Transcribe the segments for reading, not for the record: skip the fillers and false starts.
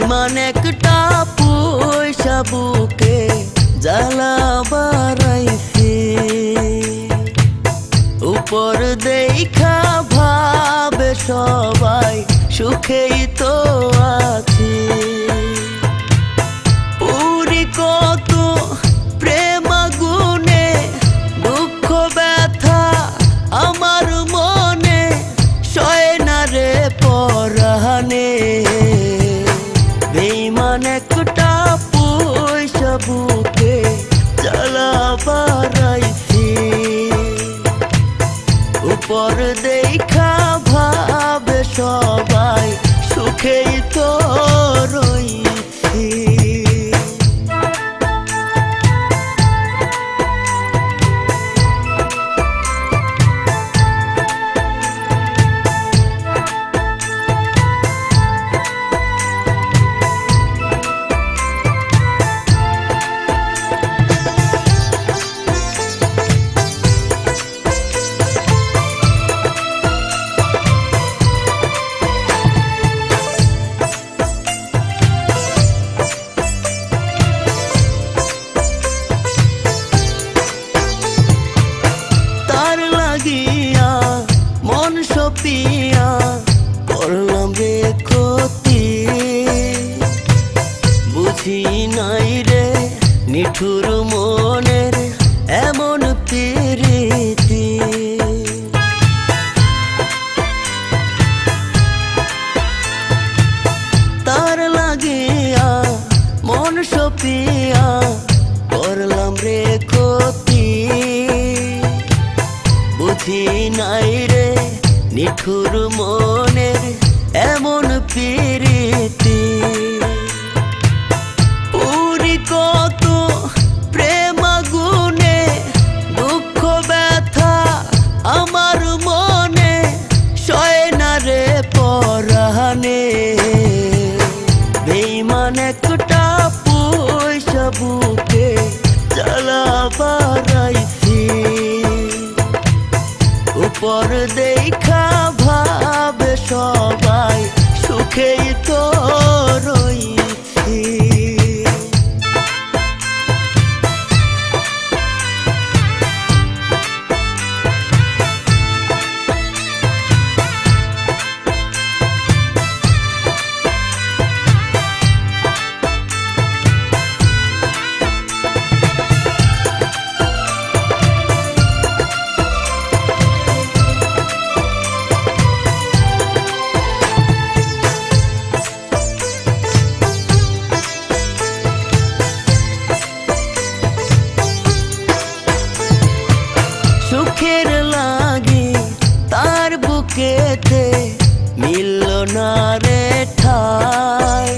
বেঈমান একটা পয়সা বুকে জ্বালা বাড়াইছে, উপর দেখা ভাবে সবাই সুখেই তো আছে। পুরি কত প্রেম আগুনে দুঃখ ব্যথা আমার মনে সয় না রে পরাণে। বেঈমান একটা পয়সা বুকে জ্বালা বাড়াইছে, উপর দেখা ভাবে সবাই সুখেই তো রইছি। মন সপিয়া করলাম রে ক্ষতি, বুঝি নাই রে নিঠুর মনের এমন প্রীতি। তার লাগিয়া মন সপিয়া করলাম রে ক্ষতি, বুঝি নাই রে নিঠুর মনের এমন প্রীতি। পুরি কত প্রেম আগুনে দুঃখ ব্যথা আমার মনে সয় না রে পরাণে। বেঈমান একটা পয়সা বুকে জ্বালা বাড়াইছি, উপর দেখা ভাবে সবাই সুখেই তো রইছি। সুখের লাগি তার বুকেতে মিলল না রে ঠাই,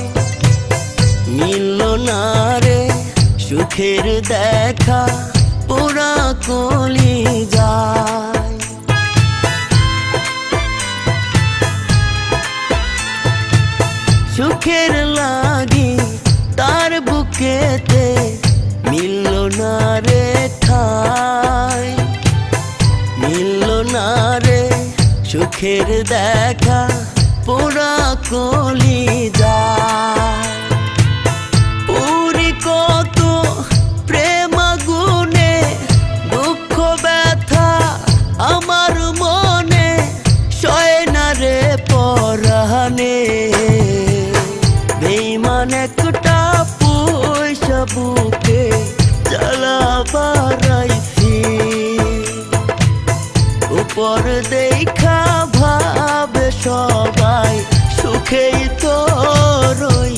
মিলল না রে সুখের দেখা পুরা কলি যায়। সুখের লাগি তার বুকেতে মিলল না রে ঠাই, মিলল না রে সুখের দেখা পুরা কলি যায়। পুরি কত প্রেম আগুনে দুঃখ ব্যথা আমার মনে সয় না রে পরাণে। বেঈমান একটা পয়সা বুকে জ্বালা বাড়াইছি, উপর দেখা ভাবে সবাই সুখেই তো রই।